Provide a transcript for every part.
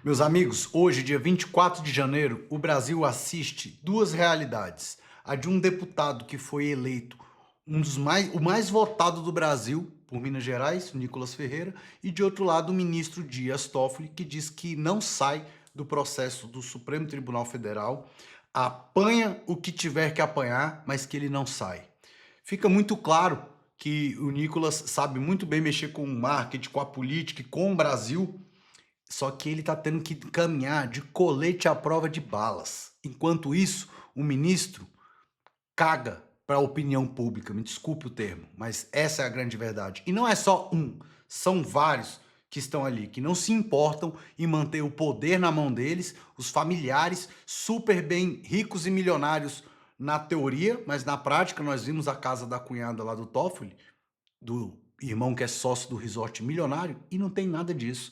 Meus amigos, hoje, dia 24 de janeiro, o Brasil assiste duas realidades. A de um deputado que foi eleito o mais votado do Brasil, por Minas Gerais, o Nicolas Ferreira, e de outro lado o ministro Dias Toffoli, que diz que não sai do processo do Supremo Tribunal Federal, apanha o que tiver que apanhar, mas que ele não sai. Fica muito claro que o Nicolas sabe muito bem mexer com o marketing, com a política e com o Brasil, só que ele está tendo que caminhar de colete à prova de balas. Enquanto isso, o ministro caga para a opinião pública. Me desculpe o termo, mas essa é a grande verdade. E não é só um, são vários que estão ali, que não se importam em manter o poder na mão deles, os familiares super bem ricos e milionários na teoria, mas na prática nós vimos a casa da cunhada lá do Toffoli, do irmão que é sócio do resort milionário, e não tem nada disso.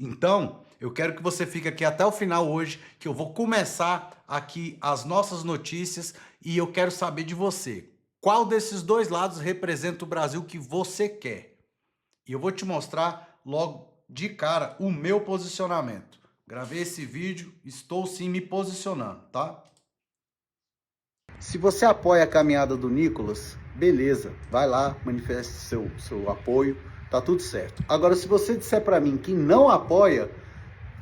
Então, eu quero que você fique aqui até o final hoje, que eu vou começar aqui as nossas notícias e eu quero saber de você. Qual desses dois lados representa o Brasil que você quer? E eu vou te mostrar logo de cara o meu posicionamento. Gravei esse vídeo, estou sim me posicionando, tá? Se você apoia a caminhada do Nicolas, beleza, vai lá, manifeste seu apoio, tá tudo certo. Agora, se você disser para mim que não apoia,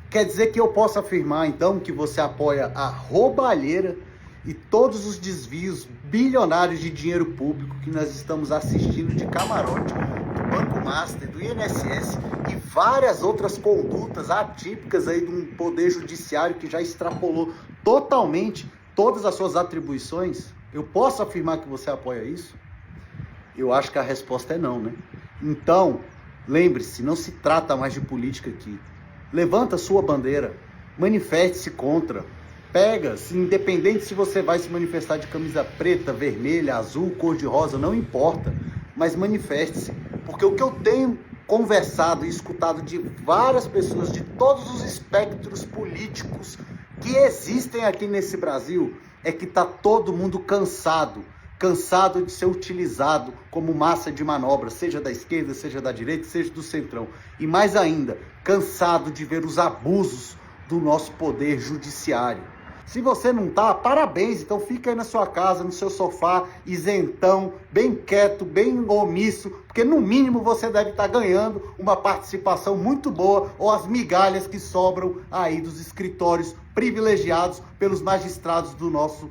quer dizer que eu posso afirmar, então, que você apoia a roubalheira e todos os desvios bilionários de dinheiro público que nós estamos assistindo de camarote, do Banco Master, do INSS e várias outras condutas atípicas aí de um poder judiciário que já extrapolou totalmente todas as suas atribuições. Eu posso afirmar que você apoia isso? Eu acho que a resposta é não, né? Então, lembre-se, não se trata mais de política aqui. Levanta a sua bandeira, manifeste-se contra. Pega, independente se você vai se manifestar de camisa preta, vermelha, azul, cor-de-rosa, não importa, mas manifeste-se. Porque o que eu tenho conversado e escutado de várias pessoas de todos os espectros políticos que existem aqui nesse Brasil é que está todo mundo cansado de ser utilizado como massa de manobra, seja da esquerda, seja da direita, seja do centrão. E mais ainda, cansado de ver os abusos do nosso poder judiciário. Se você não tá, parabéns, então fica aí na sua casa, no seu sofá, isentão, bem quieto, bem omisso, porque no mínimo você deve estar ganhando uma participação muito boa ou as migalhas que sobram aí dos escritórios privilegiados pelos magistrados do nosso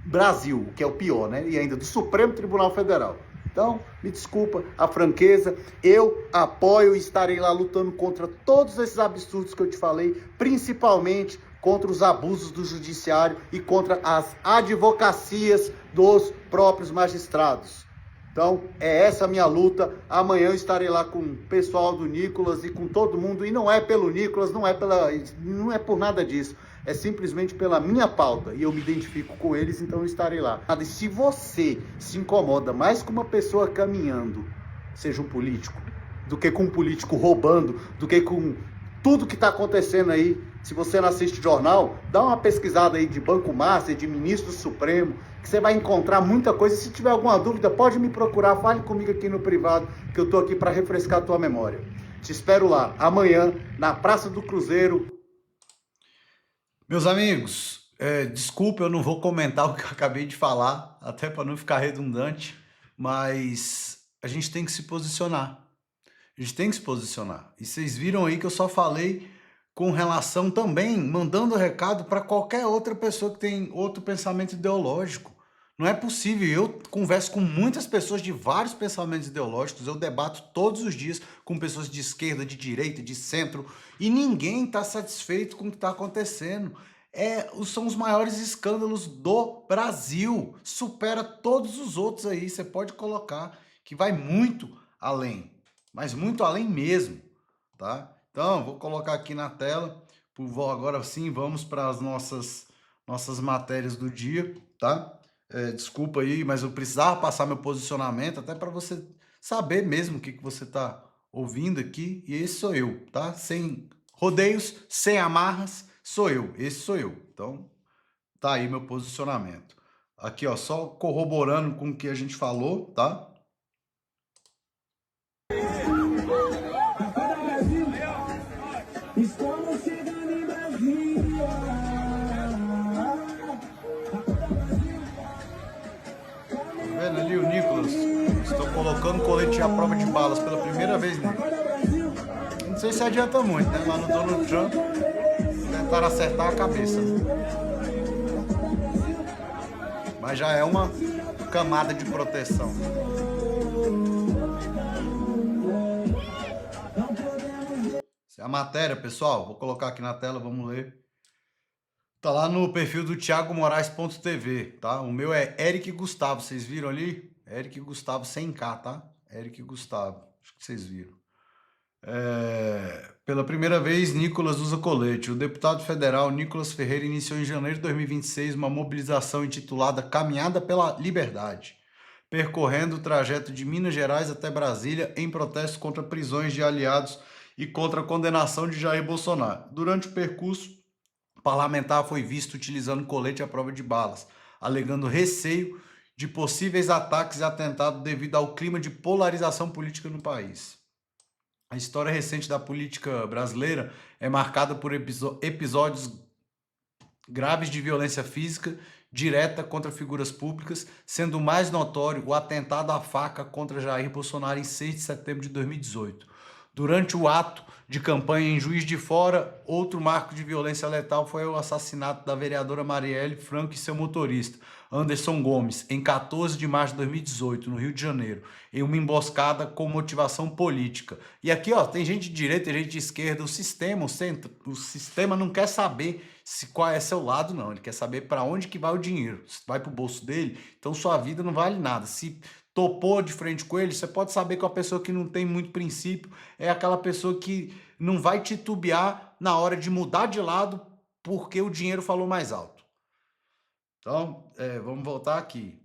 Brasil, o que é o pior, né? E ainda do Supremo Tribunal Federal. Então, me desculpa a franqueza, eu apoio e estarei lá lutando contra todos esses absurdos que eu te falei, principalmente contra os abusos do judiciário e contra as advocacias dos próprios magistrados. Então, é essa a minha luta. Amanhã eu estarei lá com o pessoal do Nicolas e com todo mundo. E não é pelo Nicolas, não é por nada disso. É simplesmente pela minha pauta. E eu me identifico com eles, então eu estarei lá. E se você se incomoda mais com uma pessoa caminhando, seja um político, do que com um político roubando, do que com tudo que está acontecendo aí, se você não assiste jornal, dá uma pesquisada aí de Banco Master, de Ministro Supremo, que você vai encontrar muita coisa. Se tiver alguma dúvida, pode me procurar, fale comigo aqui no privado, que eu estou aqui para refrescar a tua memória. Te espero lá, amanhã, na Praça do Cruzeiro. Meus amigos, desculpa, eu não vou comentar o que eu acabei de falar, até para não ficar redundante, mas a gente tem que se posicionar. A gente tem que se posicionar. E vocês viram aí que eu só falei com relação também, mandando recado para qualquer outra pessoa que tem outro pensamento ideológico. Não é possível. Eu converso com muitas pessoas de vários pensamentos ideológicos, eu debato todos os dias com pessoas de esquerda, de direita, de centro, e ninguém está satisfeito com o que está acontecendo. São os maiores escândalos do Brasil. Supera todos os outros aí, você pode colocar, que vai muito além. Mas muito além mesmo, tá? Então, vou colocar aqui na tela. Agora sim, vamos para as nossas matérias do dia, tá? Desculpa aí, mas eu precisava passar meu posicionamento, até para você saber mesmo o que você está ouvindo aqui. E esse sou eu, tá? Sem rodeios, sem amarras, sou eu. Esse sou eu. Então, tá aí meu posicionamento. Aqui, ó, só corroborando com o que a gente falou, tá? Estamos chegando. Vendo ali o Nicolas? Estou colocando colete à prova de balas pela primeira vez nele. Não sei se adianta muito, né? Lá no Donald Trump tentaram acertar a cabeça, né? Mas já é uma camada de proteção. Essa é a matéria, pessoal. Vou colocar aqui na tela, vamos ler. Tá lá no perfil do thiagomorais.tv, tá? O meu é Eric Gustavo, vocês viram ali? Eric Gustavo sem K, tá? Eric Gustavo, acho que vocês viram. Pela primeira vez, Nicolas usa colete. O deputado federal Nicolas Ferreira iniciou em janeiro de 2026 uma mobilização intitulada Caminhada pela Liberdade, percorrendo o trajeto de Minas Gerais até Brasília em protesto contra prisões de aliados e contra a condenação de Jair Bolsonaro. Durante o percurso, o parlamentar foi visto utilizando colete à prova de balas, alegando receio de possíveis ataques e atentados devido ao clima de polarização política no país. A história recente da política brasileira é marcada por episódios graves de violência física direta contra figuras públicas, sendo o mais notório o atentado à faca contra Jair Bolsonaro em 6 de setembro de 2018. Durante o ato de campanha em Juiz de Fora, outro marco de violência letal foi o assassinato da vereadora Marielle Franco e seu motorista, Anderson Gomes, em 14 de março de 2018, no Rio de Janeiro, em uma emboscada com motivação política. E aqui, ó, tem gente de direita e gente de esquerda. O sistema não quer saber qual é seu lado, não. Ele quer saber para onde que vai o dinheiro. Se vai para o bolso dele, então sua vida não vale nada. Se topou de frente com ele, você pode saber que uma pessoa que não tem muito princípio é aquela pessoa que não vai titubear na hora de mudar de lado porque o dinheiro falou mais alto. Então, vamos voltar aqui.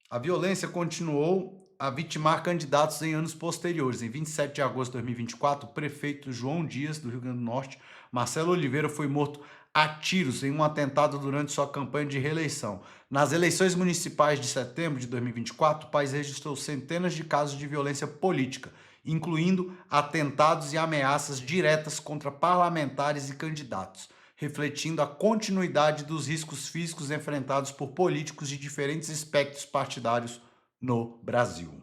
A violência continuou a vitimar candidatos em anos posteriores. Em 27 de agosto de 2024, o prefeito João Dias, do Rio Grande do Norte, Marcelo Oliveira, foi morto a tiros em um atentado durante sua campanha de reeleição. Nas eleições municipais de setembro de 2024, o país registrou centenas de casos de violência política, incluindo atentados e ameaças diretas contra parlamentares e candidatos, refletindo a continuidade dos riscos físicos enfrentados por políticos de diferentes espectros partidários no Brasil.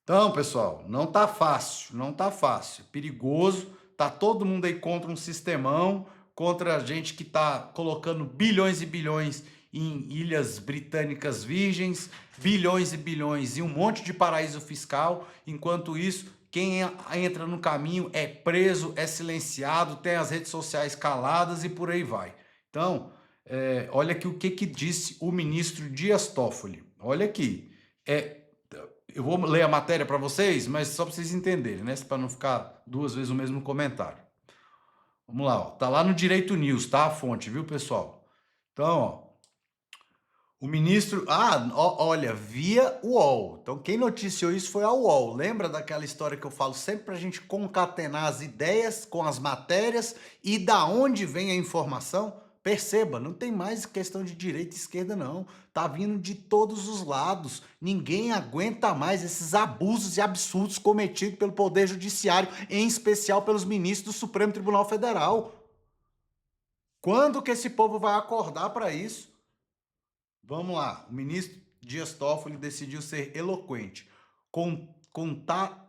Então, pessoal, não tá fácil, não tá fácil. Perigoso, tá todo mundo aí contra um sistemão, contra a gente que tá colocando bilhões e bilhões em ilhas britânicas virgens, bilhões e bilhões em um monte de paraíso fiscal. Enquanto isso, quem entra no caminho é preso, é silenciado, tem as redes sociais caladas e por aí vai. Então, olha aqui o que disse o ministro Dias Toffoli. Olha aqui. Eu vou ler a matéria para vocês, mas só para vocês entenderem, né? Para não ficar duas vezes o mesmo comentário. Vamos lá, ó. Tá lá no Direito News, tá? A fonte, viu, pessoal? Então, ó. O ministro... olha, via UOL. Então, quem noticiou isso foi a UOL. Lembra daquela história que eu falo sempre para a gente concatenar as ideias com as matérias e da onde vem a informação? Perceba, não tem mais questão de direita e esquerda, não. Tá vindo de todos os lados. Ninguém aguenta mais esses abusos e absurdos cometidos pelo Poder Judiciário, em especial pelos ministros do Supremo Tribunal Federal. Quando que esse povo vai acordar para isso? Vamos lá. O ministro Dias Toffoli decidiu ser eloquente. Contado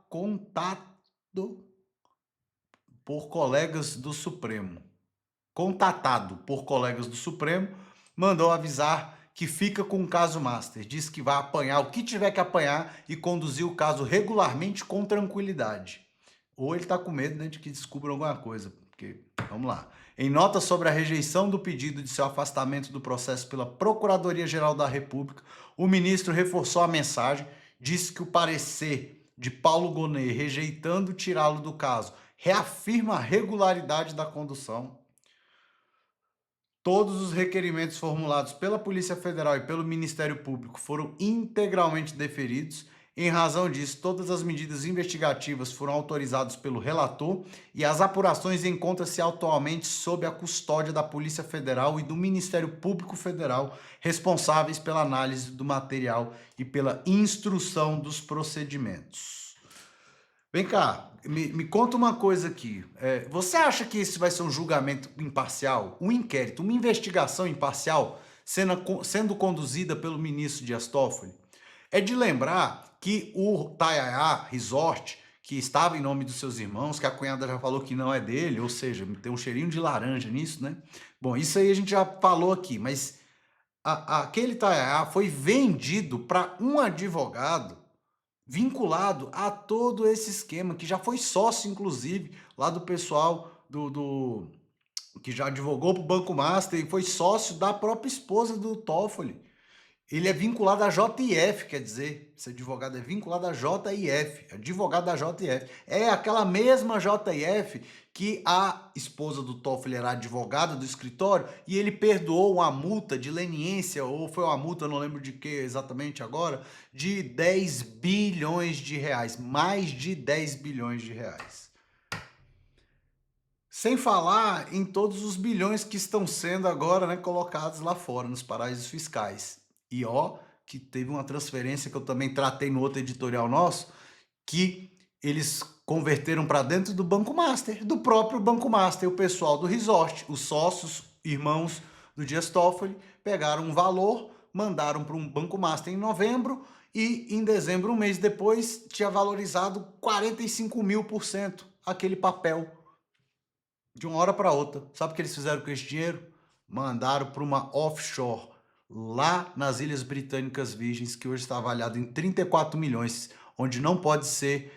por colegas do Supremo. Contatado por colegas do Supremo, mandou avisar que fica com o caso Master. Diz que vai apanhar o que tiver que apanhar e conduzir o caso regularmente com tranquilidade. Ou ele está com medo, né, de que descubram alguma coisa. Porque, vamos lá. Em nota sobre a rejeição do pedido de seu afastamento do processo pela Procuradoria-Geral da República, o ministro reforçou a mensagem, disse que o parecer de Paulo Gonet rejeitando tirá-lo do caso reafirma a regularidade da condução. Todos os requerimentos formulados pela Polícia Federal e pelo Ministério Público foram integralmente deferidos. Em razão disso, todas as medidas investigativas foram autorizadas pelo relator e as apurações encontram-se atualmente sob a custódia da Polícia Federal e do Ministério Público Federal, responsáveis pela análise do material e pela instrução dos procedimentos. Vem cá, me conta uma coisa aqui. Você acha que esse vai ser um julgamento imparcial, um inquérito, uma investigação imparcial sendo conduzida pelo ministro Dias Toffoli? É de lembrar que o Taiaiá Resort, que estava em nome dos seus irmãos, que a cunhada já falou que não é dele, ou seja, tem um cheirinho de laranja nisso, né? Bom, isso aí a gente já falou aqui, mas aquele Taiaiá foi vendido para um advogado vinculado a todo esse esquema, que já foi sócio, inclusive, lá do pessoal que já advogou para o Banco Master e foi sócio da própria esposa do Toffoli. Ele é vinculado à JF, quer dizer, esse advogado é vinculado à JIF, advogado da JF. É aquela mesma JIF que a esposa do Toffoli era advogada do escritório e ele perdoou uma multa de leniência, ou foi uma multa, não lembro de que exatamente agora, de 10 bilhões de reais, mais de 10 bilhões de reais. Sem falar em todos os bilhões que estão sendo agora, né, colocados lá fora, nos paraísos fiscais. E ó, que teve uma transferência que eu também tratei no outro editorial nosso, que eles converteram para dentro do Banco Master, do próprio Banco Master, o pessoal do resort, os sócios, irmãos do Dias Toffoli, pegaram um valor, mandaram para um Banco Master em novembro e em dezembro, um mês depois, tinha valorizado 45.000% aquele papel de uma hora para outra. Sabe o que eles fizeram com esse dinheiro? Mandaram para uma offshore lá nas Ilhas Britânicas Virgens, que hoje está avaliado em 34 milhões, onde não pode ser,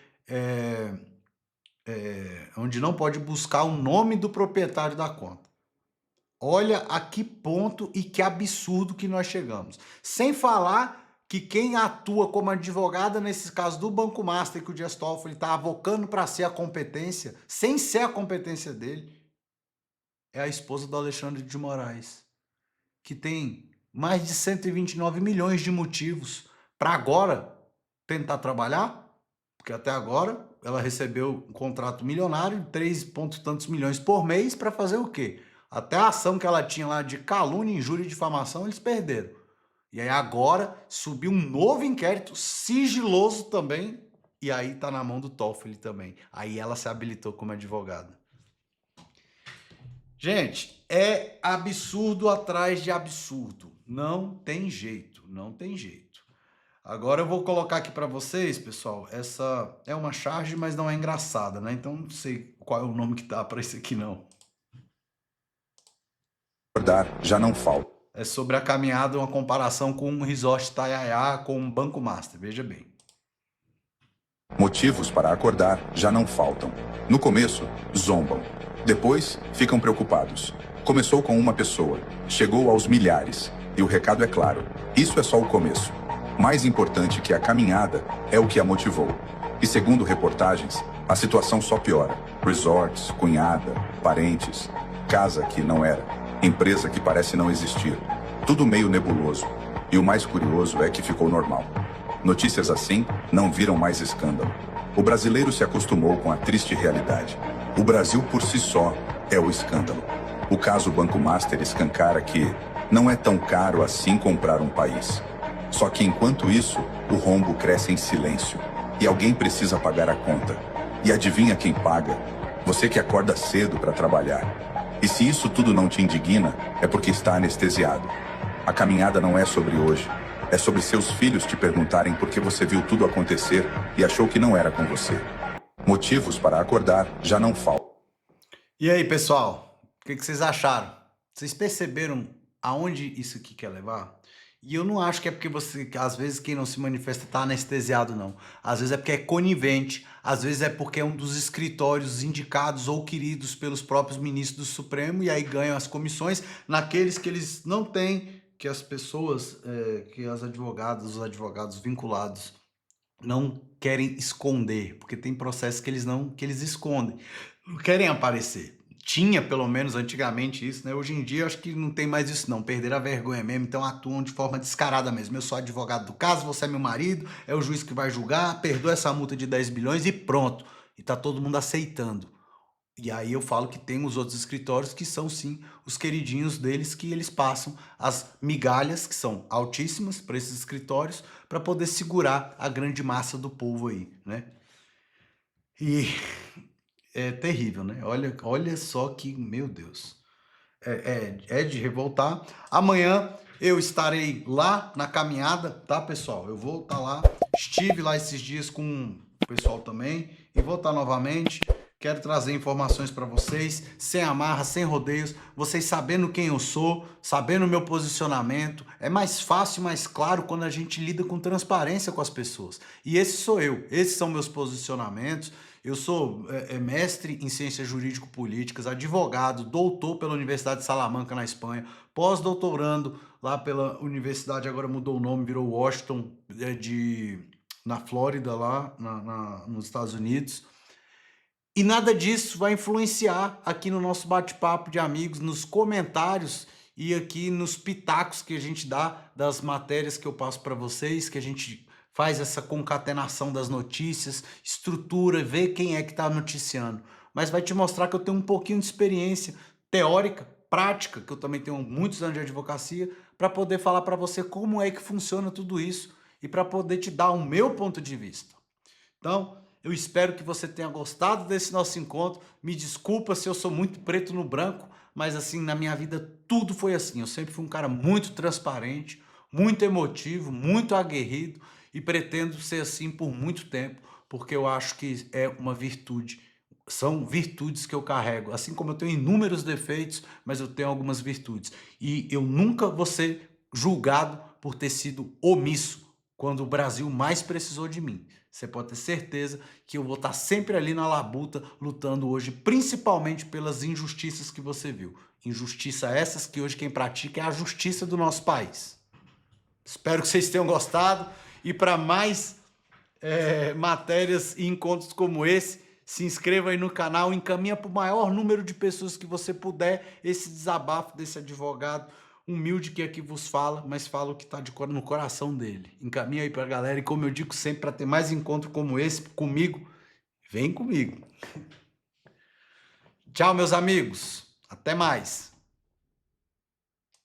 onde não pode buscar o nome do proprietário da conta. Olha a que ponto e que absurdo que nós chegamos. Sem falar que quem atua como advogada nesses casos do Banco Master, que o Dias Toffoli está avocando para ser a competência, sem ser a competência dele, é a esposa do Alexandre de Moraes, que tem mais de 129 milhões de motivos para agora tentar trabalhar, porque até agora ela recebeu um contrato milionário de 3 ponto tantos milhões por mês para fazer o quê? Até a ação que ela tinha lá de calúnia, injúria e difamação, eles perderam. E aí agora subiu um novo inquérito sigiloso também, e aí tá na mão do Toffoli também. Aí ela se habilitou como advogada. Gente, é absurdo atrás de absurdo. Não tem jeito, não tem jeito. Agora eu vou colocar aqui para vocês, pessoal, essa é uma charge, mas não é engraçada, né? Então não sei qual é o nome que dá para isso aqui não. Já não falta. É sobre a caminhada, uma comparação com um resort Taiaiá com um Banco Master, veja bem. Motivos para acordar já não faltam. No começo, zombam. Depois, ficam preocupados. Começou com uma pessoa, chegou aos milhares. E o recado é claro, isso é só o começo. Mais importante que a caminhada é o que a motivou. E segundo reportagens, a situação só piora. Resorts, cunhada, parentes, casa que não era, empresa que parece não existir. Tudo meio nebuloso. E o mais curioso é que ficou normal. Notícias assim não viram mais escândalo. O brasileiro se acostumou com a triste realidade. O Brasil por si só é o escândalo. O caso Banco Master escancara que não é tão caro assim comprar um país. Só que enquanto isso, o rombo cresce em silêncio. E alguém precisa pagar a conta. E adivinha quem paga? Você que acorda cedo para trabalhar. E se isso tudo não te indigna, é porque está anestesiado. A caminhada não é sobre hoje. É sobre seus filhos te perguntarem por que você viu tudo acontecer e achou que não era com você. Motivos para acordar já não faltam. E aí, pessoal, o que vocês acharam? Vocês perceberam aonde isso aqui quer levar? E eu não acho que é porque você, às vezes, quem não se manifesta está anestesiado, não. Às vezes é porque é conivente, às vezes é porque é um dos escritórios indicados ou queridos pelos próprios ministros do Supremo e aí ganham as comissões naqueles que eles não têm, que as pessoas, que as advogadas, os advogados vinculados não querem esconder, porque tem processos que eles escondem, não querem aparecer. Tinha, pelo menos antigamente, isso, né? Hoje em dia, eu acho que não tem mais isso, não. Perderam a vergonha mesmo, então atuam de forma descarada mesmo. Eu sou advogado do caso, você é meu marido, é o juiz que vai julgar, perdoa essa multa de 10 bilhões e pronto. E tá todo mundo aceitando. E aí eu falo que tem os outros escritórios que são, sim, os queridinhos deles, que eles passam as migalhas, que são altíssimas para esses escritórios, para poder segurar a grande massa do povo aí, né? E é terrível, né? Olha só que, meu Deus, é de revoltar. Amanhã eu estarei lá na caminhada, tá, pessoal? Eu vou estar lá. Estive lá esses dias com o pessoal também e vou estar novamente. Quero trazer informações para vocês, sem amarra, sem rodeios, vocês sabendo quem eu sou, sabendo o meu posicionamento. É mais fácil e mais claro quando a gente lida com transparência com as pessoas. E esse sou eu, esses são meus posicionamentos. Eu sou mestre em ciências jurídico-políticas, advogado, doutor pela Universidade de Salamanca, na Espanha, pós-doutorando lá pela universidade, agora mudou o nome, virou Washington, na Flórida, lá nos Estados Unidos. E nada disso vai influenciar aqui no nosso bate-papo de amigos, nos comentários e aqui nos pitacos que a gente dá das matérias que eu passo para vocês, que a gente faz essa concatenação das notícias, estrutura, vê quem é que está noticiando. Mas vai te mostrar que eu tenho um pouquinho de experiência teórica, prática, que eu também tenho muitos anos de advocacia, para poder falar para você como é que funciona tudo isso e para poder te dar o meu ponto de vista. Então, eu espero que você tenha gostado desse nosso encontro. Me desculpa se eu sou muito preto no branco, mas assim, na minha vida tudo foi assim. Eu sempre fui um cara muito transparente, muito emotivo, muito aguerrido e pretendo ser assim por muito tempo, porque eu acho que é uma virtude. São virtudes que eu carrego, assim como eu tenho inúmeros defeitos, mas eu tenho algumas virtudes. E eu nunca vou ser julgado por ter sido omisso quando o Brasil mais precisou de mim. Você pode ter certeza que eu vou estar sempre ali na labuta, lutando hoje, principalmente pelas injustiças que você viu. Injustiça essas que hoje quem pratica é a justiça do nosso país. Espero que vocês tenham gostado e para mais matérias e encontros como esse, se inscreva aí no canal, encaminha para o maior número de pessoas que você puder esse desabafo desse advogado humilde que aqui vos fala, mas fala o que está no coração dele. Encaminha aí para a galera e, como eu digo sempre, para ter mais encontro como esse comigo, vem comigo. Tchau, meus amigos. Até mais.